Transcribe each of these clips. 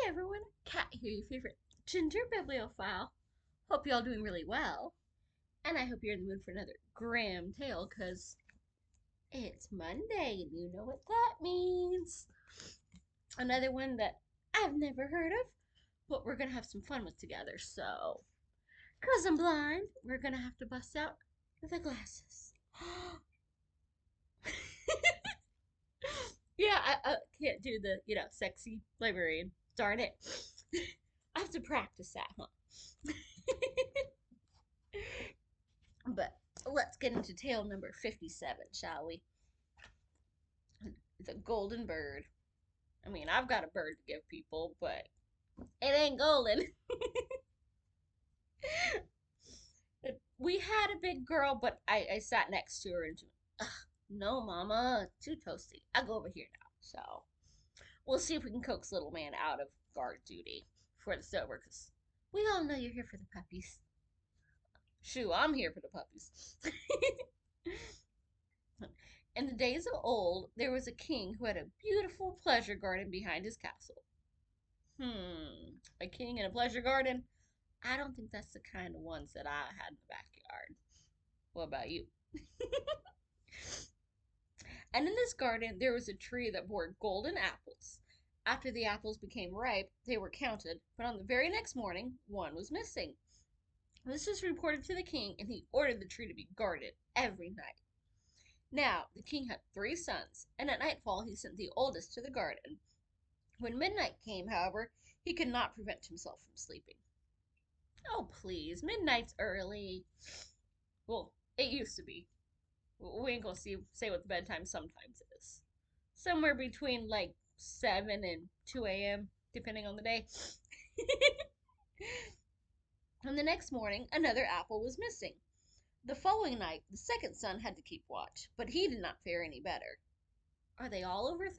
Hey everyone, Kat here, your favorite ginger bibliophile. Hope y'all doing really well, and I hope you're in the mood for another Grimm tale, cause it's Monday, and you know what that means. Another one that I've never heard of, but we're gonna have some fun with together. So, cause I'm blind, we're gonna have to bust out the glasses. Yeah, I can't do the sexy librarian. Darn it. I have to practice that, huh? But let's get into tale number 57, shall we? It's a golden bird. I mean, I've got a bird to give people, but it ain't golden. We had a big girl, but I sat next to her and she went, ugh, no, mama, too toasty. I'll go over here now. So we'll see if we can coax little man out of guard duty before it's over, because we all know you're here for the puppies. Shoo, I'm here for the puppies. In the days of old, there was a king who had a beautiful pleasure garden behind his castle. A king in a pleasure garden? I don't think that's the kind of ones that I had in the backyard. What about you? And in this garden, there was a tree that bore golden apples. After the apples became ripe, they were counted, but on the very next morning, one was missing. This was reported to the king, and he ordered the tree to be guarded every night. Now, the king had 3 sons, and at nightfall he sent the oldest to the garden. When midnight came, however, he could not prevent himself from sleeping. Oh, please, midnight's early. Well, it used to be. We ain't gonna say what the bedtime sometimes is. Somewhere between like 7 and 2 a.m., depending on the day. And the next morning, another apple was missing. The following night, the second son had to keep watch, but he did not fare any better. Are they all over 30?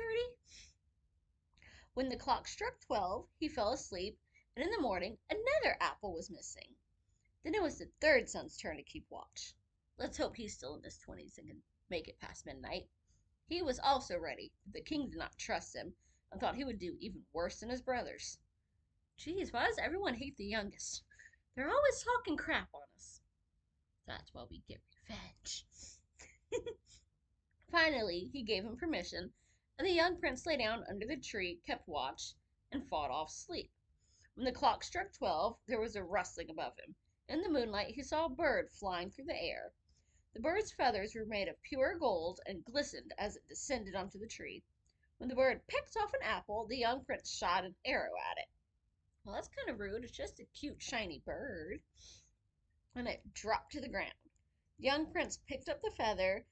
When the clock struck 12, he fell asleep, and in the morning, another apple was missing. Then it was the third son's turn to keep watch. Let's hope he's still in his 20s and can make it past midnight. He was also ready, but the king did not trust him and thought he would do even worse than his brothers. Geez, why does everyone hate the youngest? They're always talking crap on us. That's why we get revenge. Finally, he gave him permission, and the young prince lay down under the tree, kept watch, and fought off sleep. When the clock struck 12, there was a rustling above him. In the moonlight, he saw a bird flying through the air. The bird's feathers were made of pure gold and glistened as it descended onto the tree. When the bird picked off an apple, the young prince shot an arrow at it. Well, that's kind of rude. It's just a cute, shiny bird. And it dropped to the ground. The young prince picked up the feather,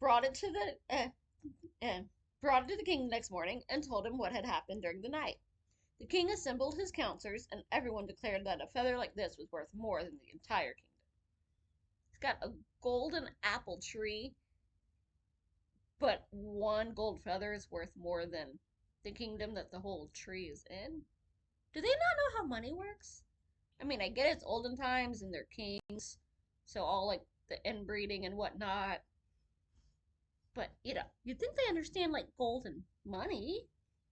brought it to the king the next morning, and told him what had happened during the night. The king assembled his counselors, and everyone declared that a feather like this was worth more than the entire kingdom. He's got a golden apple tree, but one gold feather is worth more than the kingdom that the whole tree is in. Do they not know how money works? I mean, I get it's olden times and they're kings, so all like the inbreeding and whatnot. But you'd think they understand like gold and money.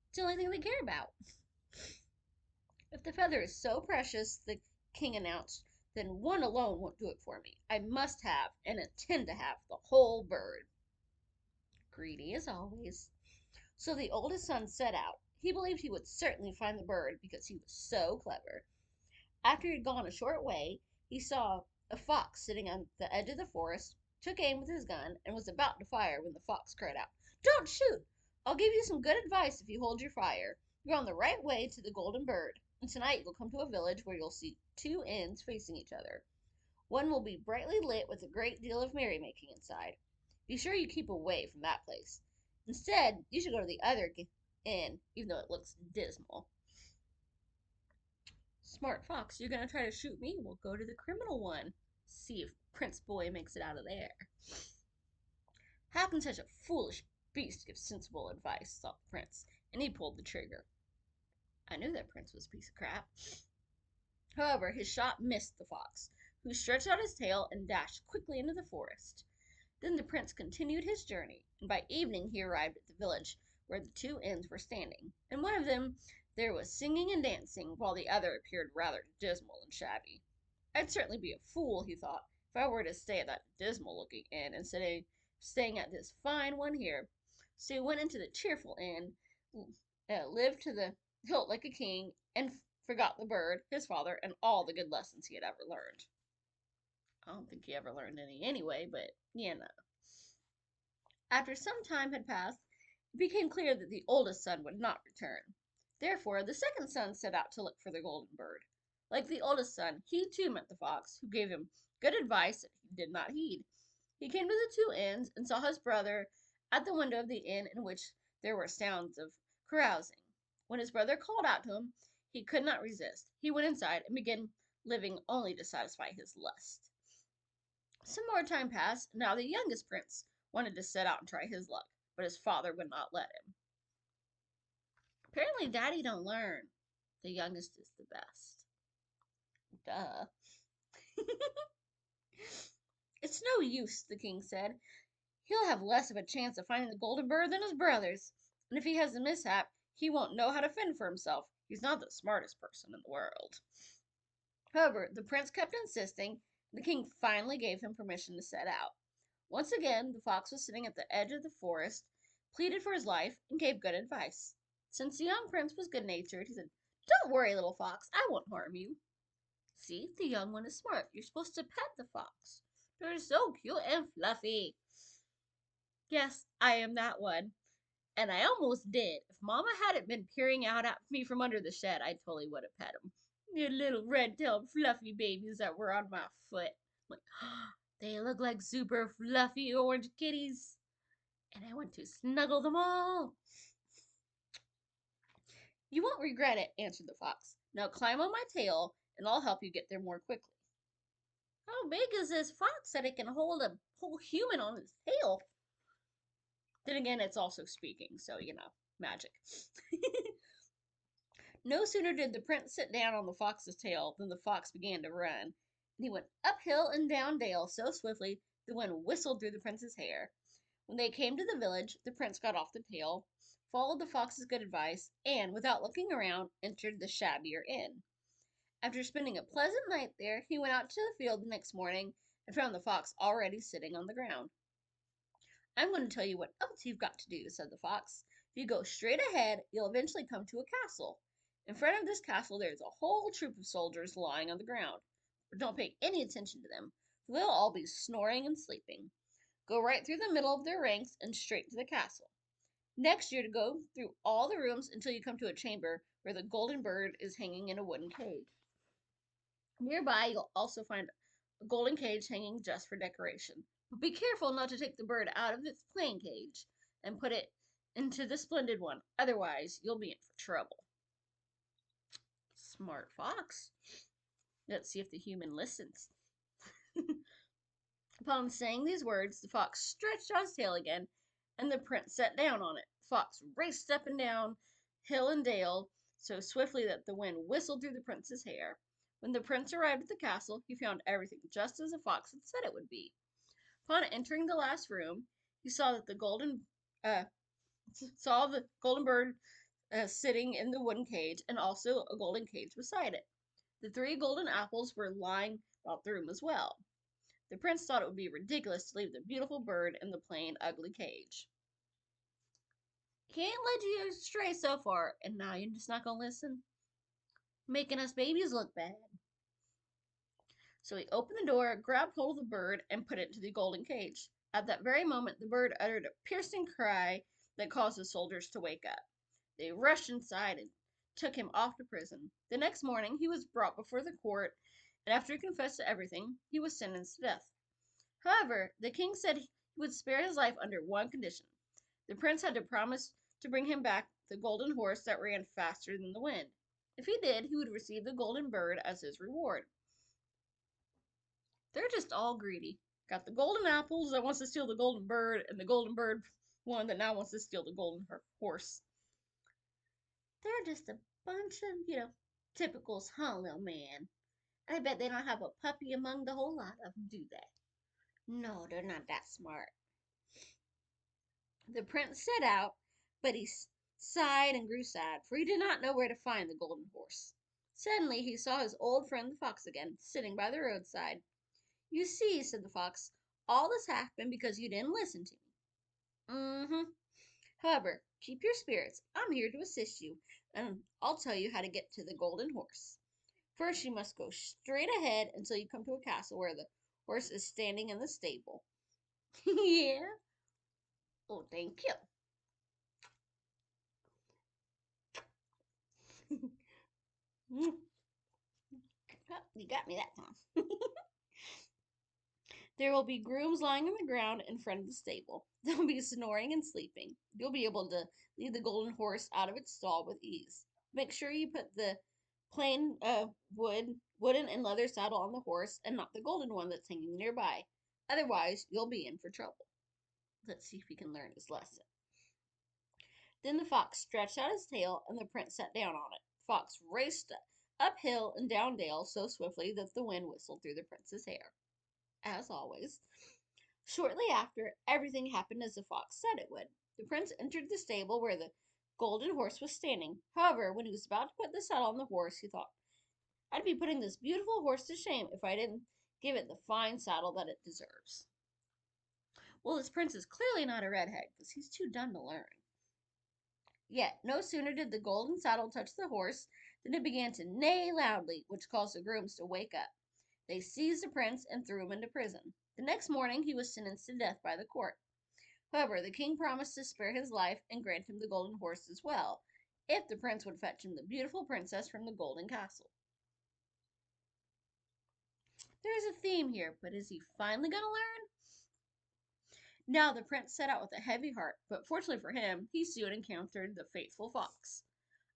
It's the only thing they care about. If the feather is so precious, the king announced, then one alone won't do it for me. I must have and intend to have the whole bird. Greedy as always. So the oldest son set out. He believed he would certainly find the bird because he was so clever. After he had gone a short way, he saw a fox sitting on the edge of the forest, took aim with his gun, and was about to fire when the fox cried out, "Don't shoot! I'll give you some good advice if you hold your fire. You're on the right way to the golden bird, and tonight you'll come to a village where you'll see 2 inns facing each other. One will be brightly lit with a great deal of merrymaking inside. Be sure you keep away from that place. Instead, you should go to the other inn, even though it looks dismal." Smart fox, you're gonna try to shoot me? We'll go to the criminal one. See if Prince Boy makes it out of there. How can such a foolish beast give sensible advice? Thought the prince, and he pulled the trigger. I knew that prince was a piece of crap. However, his shot missed the fox, who stretched out his tail and dashed quickly into the forest. Then the prince continued his journey, and by evening he arrived at the village where the 2 inns were standing. In one of them There was singing and dancing, while the other appeared rather dismal and shabby. I'd certainly be a fool, he thought, if I were to stay at that dismal-looking inn instead of staying at this fine one here. So he went into the cheerful inn, lived to the hilt like a king, and forgot the bird, his father, and all the good lessons he had ever learned. I don't think he ever learned any anyway, but you know. After some time had passed, it became clear that the oldest son would not return. Therefore, the second son set out to look for the golden bird. Like the oldest son, he too met the fox, who gave him good advice that he did not heed. He came to the two inns and saw his brother at the window of the inn in which there were sounds of carousing. When his brother called out to him, he could not resist. He went inside and began living only to satisfy his lust. Some more time passed, and now the youngest prince wanted to set out and try his luck, but his father would not let him. Apparently, Daddy don't learn. The youngest is the best. Duh. It's no use, the king said. He'll have less of a chance of finding the golden bird than his brothers, and if he has a mishap, he won't know how to fend for himself. He's not the smartest person in the world. However, the prince kept insisting, and the king finally gave him permission to set out. Once again, the fox was sitting at the edge of the forest, pleaded for his life, and gave good advice. Since the young prince was good-natured, he said, "Don't worry, little fox, I won't harm you. See, the young one is smart. You're supposed to pet the fox. They're so cute and fluffy." Yes, I am that one. And I almost did. If Mama hadn't been peering out at me from under the shed, I totally would have pet him. You little red-tailed fluffy babies that were on my foot. Like, they look like super fluffy orange kitties. And I want to snuggle them all. You won't regret it, answered the fox. Now climb on my tail, and I'll help you get there more quickly. How big is this fox that it can hold a whole human on its tail? Then again, it's also speaking, so, magic. No sooner did the prince sit down on the fox's tail than the fox began to run. And he went uphill and down dale so swiftly the wind whistled through the prince's hair. When they came to the village, the prince got off the tail, followed the fox's good advice, and, without looking around, entered the shabbier inn. After spending a pleasant night there, he went out to the field the next morning and found the fox already sitting on the ground. "I'm going to tell you what else you've got to do," said the fox. "If you go straight ahead, you'll eventually come to a castle. In front of this castle there's a whole troop of soldiers lying on the ground. But don't pay any attention to them, for they'll all be snoring and sleeping. Go right through the middle of their ranks and straight to the castle. Next you're to go through all the rooms until you come to a chamber where the golden bird is hanging in a wooden cage. Nearby you'll also find a golden cage hanging just for decoration. But be careful not to take the bird out of its plain cage and put it into the splendid one. Otherwise, you'll be in for trouble." Smart fox. Let's see if the human listens. Upon saying these words, the fox stretched out his tail again, and the prince sat down on it. The fox raced up and down hill and dale so swiftly that the wind whistled through the prince's hair. When the prince arrived at the castle, he found everything just as the fox had said it would be. Upon entering the last room, he saw that the golden bird sitting in the wooden cage, and also a golden cage beside it. The 3 golden apples were lying about the room as well. The prince thought it would be ridiculous to leave the beautiful bird in the plain, ugly cage. "Can't let you stray so far, and now you're just not gonna listen? Making us babies look bad." So he opened the door, grabbed hold of the bird, and put it into the golden cage. At that very moment, the bird uttered a piercing cry that caused the soldiers to wake up. They rushed inside and took him off to prison. The next morning, he was brought before the court, and after he confessed to everything, he was sentenced to death. However, the king said he would spare his life under one condition. The prince had to promise to bring him back the golden horse that ran faster than the wind. If he did, he would receive the golden bird as his reward. They're just all greedy. Got the golden apples that wants to steal the golden bird, and the golden bird one that now wants to steal the golden horse. They're just a bunch of, typicals, huh, Lil Man? I bet they don't have a puppy among the whole lot of them, do they? No, they're not that smart. The prince set out, but sighed and grew sad, for he did not know where to find the golden horse. Suddenly he saw his old friend the fox again, sitting by the roadside. You see, said the fox, all this happened because you didn't listen to me. Mm-hmm. However, keep your spirits. I'm here to assist you, and I'll tell you how to get to the golden horse. First, you must go straight ahead until you come to a castle where the horse is standing in the stable. Yeah. Oh, thank you. Oh, you got me that time. There will be grooms lying on the ground in front of the stable. They'll be snoring and sleeping. You'll be able to lead the golden horse out of its stall with ease. Make sure you put the plain wooden and leather saddle on the horse and not the golden one that's hanging nearby. Otherwise, you'll be in for trouble. Let's see if he can learn his lesson. Then the fox stretched out his tail, and the prince sat down on it. The fox raced uphill and down dale so swiftly that the wind whistled through the prince's hair. As always, shortly after, everything happened as the fox said it would. The prince entered the stable where the golden horse was standing. However, when he was about to put the saddle on the horse, he thought, I'd be putting this beautiful horse to shame if I didn't give it the fine saddle that it deserves. Well, this prince is clearly not a redhead, because he's too dumb to learn. Yet, no sooner did the golden saddle touch the horse than it began to neigh loudly, which caused the grooms to wake up. They seized the prince and threw him into prison. The next morning he was sentenced to death by the court. However, the king promised to spare his life and grant him the golden horse as well, if the prince would fetch him the beautiful princess from the golden castle. There's a theme here, but is he finally going to learn? Now the prince set out with a heavy heart, but fortunately for him, he soon encountered the faithful fox.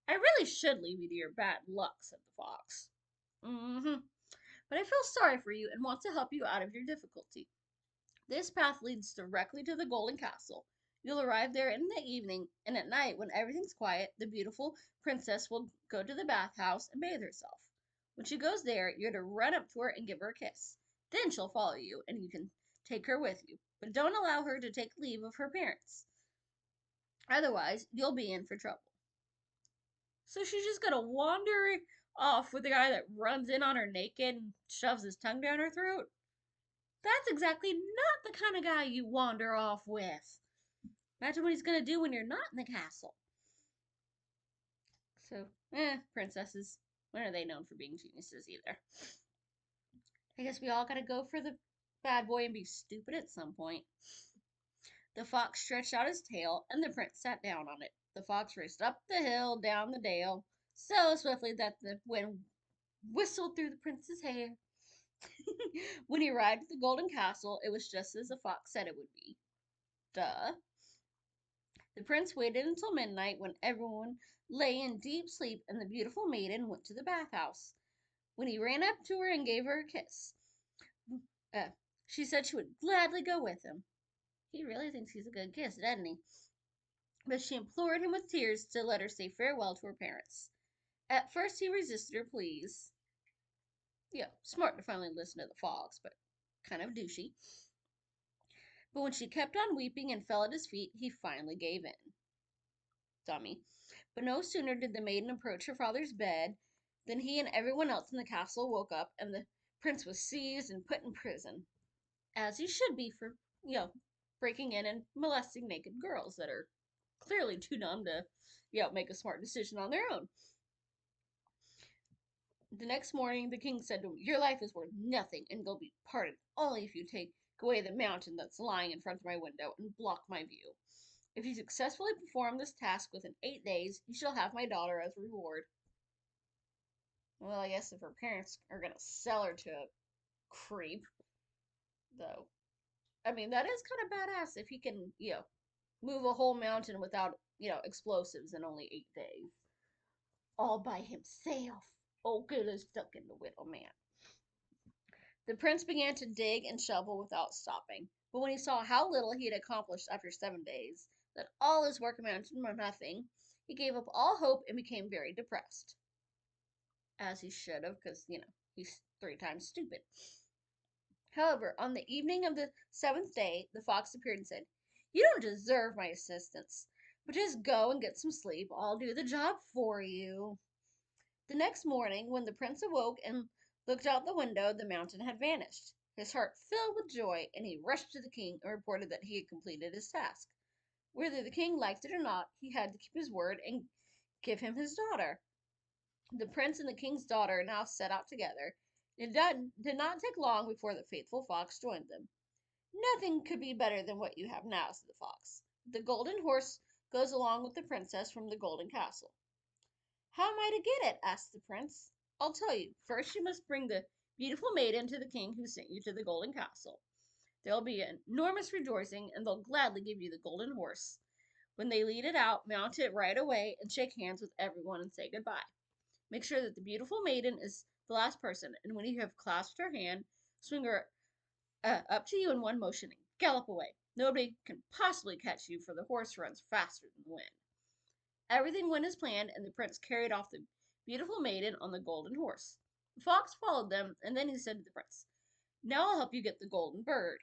I really should leave you to your bad luck, said the fox. Mm-hmm. But I feel sorry for you and want to help you out of your difficulty. This path leads directly to the Golden Castle. You'll arrive there in the evening, and at night, when everything's quiet, the beautiful princess will go to the bathhouse and bathe herself. When she goes there, you're to run up to her and give her a kiss. Then she'll follow you, and you can take her with you. But don't allow her to take leave of her parents. Otherwise, you'll be in for trouble. So she's just gonna wander off with the guy that runs in on her naked and shoves his tongue down her throat? That's exactly not the kind of guy you wander off with. Imagine what he's gonna do when you're not in the castle. So, princesses. When are they known for being geniuses either? I guess we all gotta go for the bad boy and be stupid at some point. The fox stretched out his tail, and the prince sat down on it. The fox raced up the hill, down the dale, so swiftly that the wind whistled through the prince's hair. When he arrived at the golden castle, it was just as the fox said it would be. Duh. The prince waited until midnight when everyone lay in deep sleep and the beautiful maiden went to the bathhouse. When he ran up to her and gave her a kiss, uh, she said she would gladly go with him. He really thinks he's a good kiss, doesn't he? But she implored him with tears to let her say farewell to her parents. At first he resisted her pleas. Yeah, smart to finally listen to the fox, but kind of douchey. But when she kept on weeping and fell at his feet, he finally gave in. Dummy. But no sooner did the maiden approach her father's bed than he and everyone else in the castle woke up, and the prince was seized and put in prison, as he should be for, breaking in and molesting naked girls that are clearly too dumb to, make a smart decision on their own. The next morning, the king said to him, Your life is worth nothing, and you'll be pardoned only if you take away the mountain that's lying in front of my window and block my view. If you successfully perform this task within 8 days, you shall have my daughter as a reward. Well, I guess if her parents are gonna sell her to a creep, though. I mean, that is kind of badass if he can, move a whole mountain without, explosives in only 8 days. All by himself. Oh, good as stuck in the Little Man. The prince began to dig and shovel without stopping, but when he saw how little he had accomplished after 7 days, that all his work amounted to nothing, he gave up all hope and became very depressed. As he should have, because, he's 3 times stupid. However, on the evening of the 7th day, the fox appeared and said, You don't deserve my assistance. But just go and get some sleep. I'll do the job for you. The next morning, when the prince awoke and looked out the window, the mountain had vanished. His heart filled with joy, and he rushed to the king and reported that he had completed his task. Whether the king liked it or not, he had to keep his word and give him his daughter. The prince and the king's daughter now set out together. It did not take long before the faithful fox joined them. Nothing could be better than what you have now, said the fox. The golden horse goes along with the princess from the golden castle. How am I to get it? Asked the prince. I'll tell you. First, you must bring the beautiful maiden to the king who sent you to the golden castle. There will be enormous rejoicing, and they'll gladly give you the golden horse. When they lead it out, mount it right away and shake hands with everyone and say goodbye. Make sure that the beautiful maiden is the last person, and when you have clasped her hand, swing her up to you in one motion and gallop away. Nobody can possibly catch you, for the horse runs faster than the wind. Everything went as planned, and the prince carried off the beautiful maiden on the golden horse. The fox followed them, and then he said to the prince, Now I'll help you get the golden bird.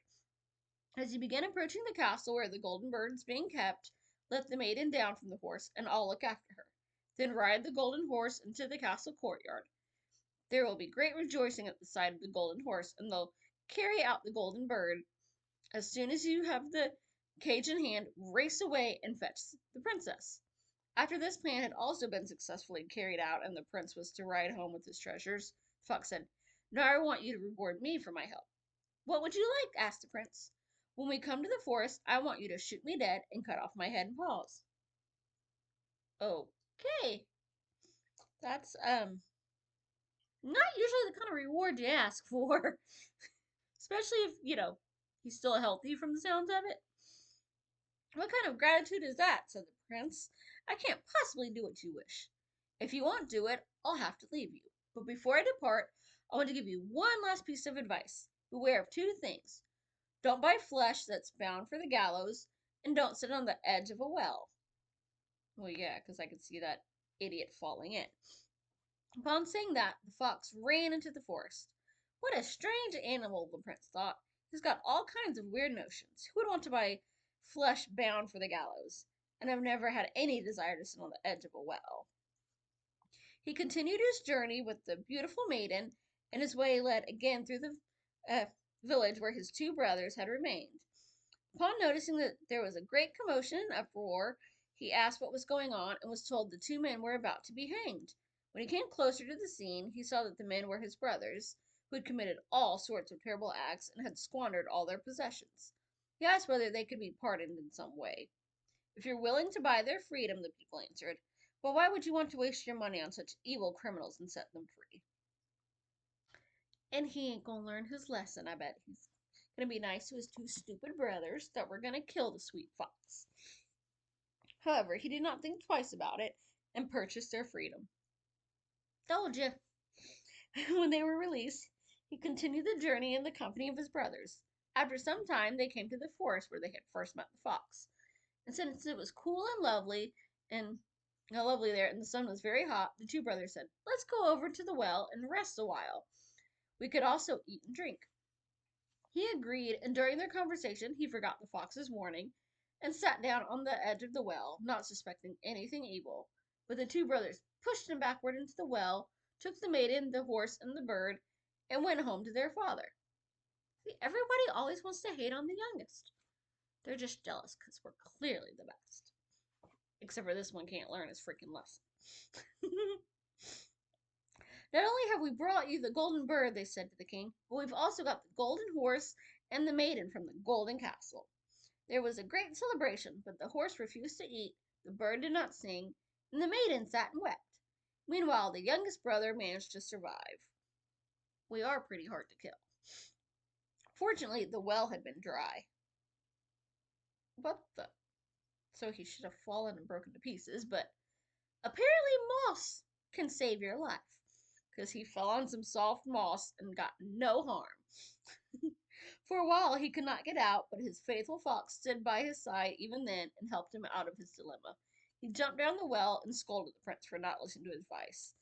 As you begin approaching the castle where the golden bird is being kept, let the maiden down from the horse, and I'll look after her. Then ride the golden horse into the castle courtyard. There will be great rejoicing at the sight of the golden horse, and they'll carry out the golden bird. As soon as you have the cage in hand, race away and fetch the princess. After this plan had also been successfully carried out and the prince was to ride home with his treasures, the fox said, Now I want you to reward me for my help. What would you like? Asked the prince. When we come to the forest, I want you to shoot me dead and cut off my head and paws. Okay. That's not usually the kind of reward you ask for. Especially if, he's still healthy from the sounds of it. What kind of gratitude is that? Said the prince. I can't possibly do what you wish. If you won't do it, I'll have to leave you. But before I depart, I want to give you one last piece of advice. Beware of two things. Don't buy flesh that's bound for the gallows, and don't sit on the edge of a well. Well, yeah, because I could see that idiot falling in. Upon saying that, the fox ran into the forest. What a strange animal, the prince thought. He's got all kinds of weird notions. Who would want to buy flesh bound for the gallows? And I've never had any desire to sit on the edge of a well. He continued his journey with the beautiful maiden, and his way led again through the village where his two brothers had remained. Upon noticing that there was a great commotion and uproar, he asked what was going on and was told the two men were about to be hanged. When he came closer to the scene, he saw that the men were his brothers, who had committed all sorts of terrible acts and had squandered all their possessions. He asked whether they could be pardoned in some way. If you're willing to buy their freedom, the people answered. But why would you want to waste your money on such evil criminals and set them free? And he ain't gonna learn his lesson, I bet. He's gonna be nice to his two stupid brothers that were gonna kill the sweet fox. However, he did not think twice about it and purchased their freedom. Told you. When they were released, he continued the journey in the company of his brothers. After some time, they came to the forest where they had first met the fox. And since it was cool and lovely there, and the sun was very hot, the two brothers said, Let's go over to the well and rest a while. We could also eat and drink. He agreed, and during their conversation, he forgot the fox's warning and sat down on the edge of the well, not suspecting anything evil. But the two brothers pushed him backward into the well, took the maiden, the horse, and the bird, and went home to their father. See, everybody always wants to hate on the youngest. They're just jealous because we're clearly the best. Except for this one can't learn his freaking lesson. Not only have we brought you the golden bird, they said to the king, but we've also got the golden horse and the maiden from the golden castle. There was a great celebration, but the horse refused to eat, the bird did not sing, and the maiden sat and wept. Meanwhile, the youngest brother managed to survive. We are pretty hard to kill. Fortunately, the well had been dry. What the? So he should have fallen and broken to pieces, but apparently moss can save your life, because he fell on some soft moss and got no harm. For a while he could not get out, but his faithful fox stood by his side even then and helped him out of his dilemma. He jumped down the well and scolded the prince for not listening to his advice.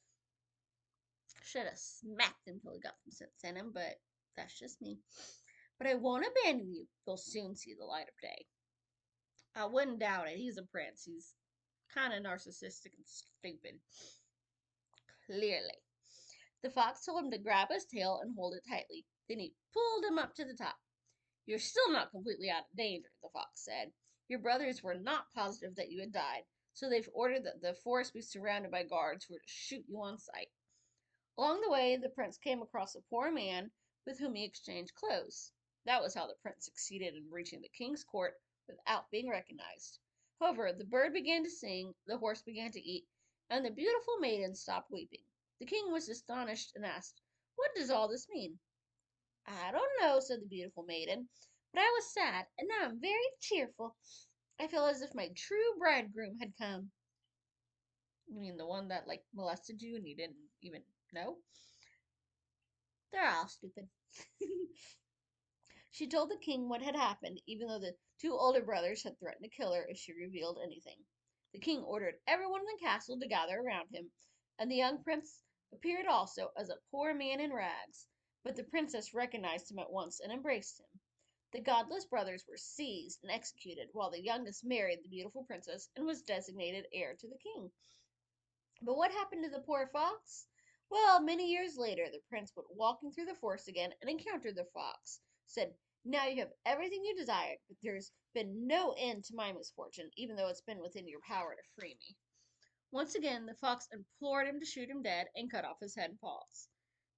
Should have smacked him till he got some sense in him, but that's just me. But I won't abandon you. You'll soon see the light of day. I wouldn't doubt it. He's a prince. He's kind of narcissistic and stupid. Clearly. The fox told him to grab his tail and hold it tightly. Then he pulled him up to the top. You're still not completely out of danger, the fox said. Your brothers were not positive that you had died, so they've ordered that the forest be surrounded by guards who are to shoot you on sight. Along the way, the prince came across a poor man with whom he exchanged clothes. That was how the prince succeeded in reaching the king's court without being recognized. However, the bird began to sing, the horse began to eat, and the beautiful maiden stopped weeping. The king was astonished and asked, What does all this mean? I don't know, said the beautiful maiden, but I was sad, and now I'm very cheerful. I feel as if my true bridegroom had come. You mean the one that, like, molested you and you didn't even know? They're all stupid. She told the king what had happened, even though the two older brothers had threatened to kill her if she revealed anything. The king ordered everyone in the castle to gather around him, and the young prince appeared also as a poor man in rags, but the princess recognized him at once and embraced him. The godless brothers were seized and executed, while the youngest married the beautiful princess and was designated heir to the king. But what happened to the poor fox? Well, many years later, the prince went walking through the forest again and encountered the fox. Said, Now you have everything you desired, but there's been no end to my misfortune, even though it's been within your power to free me. Once again, the fox implored him to shoot him dead and cut off his head and paws.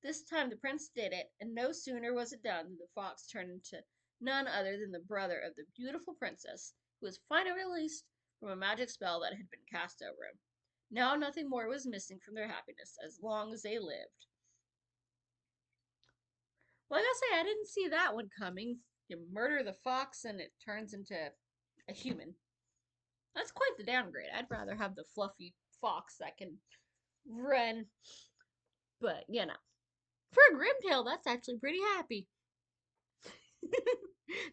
This time the prince did it, and no sooner was it done than the fox turned into none other than the brother of the beautiful princess, who was finally released from a magic spell that had been cast over him. Now nothing more was missing from their happiness as long as they lived. Well, I gotta say, I didn't see that one coming. You murder the fox and it turns into a human. That's quite the downgrade. I'd rather have the fluffy fox that can run. But, for a Grim Tale, that's actually pretty happy.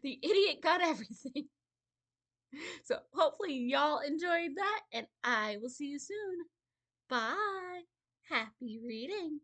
The idiot got everything. So, hopefully, y'all enjoyed that, and I will see you soon. Bye. Happy reading.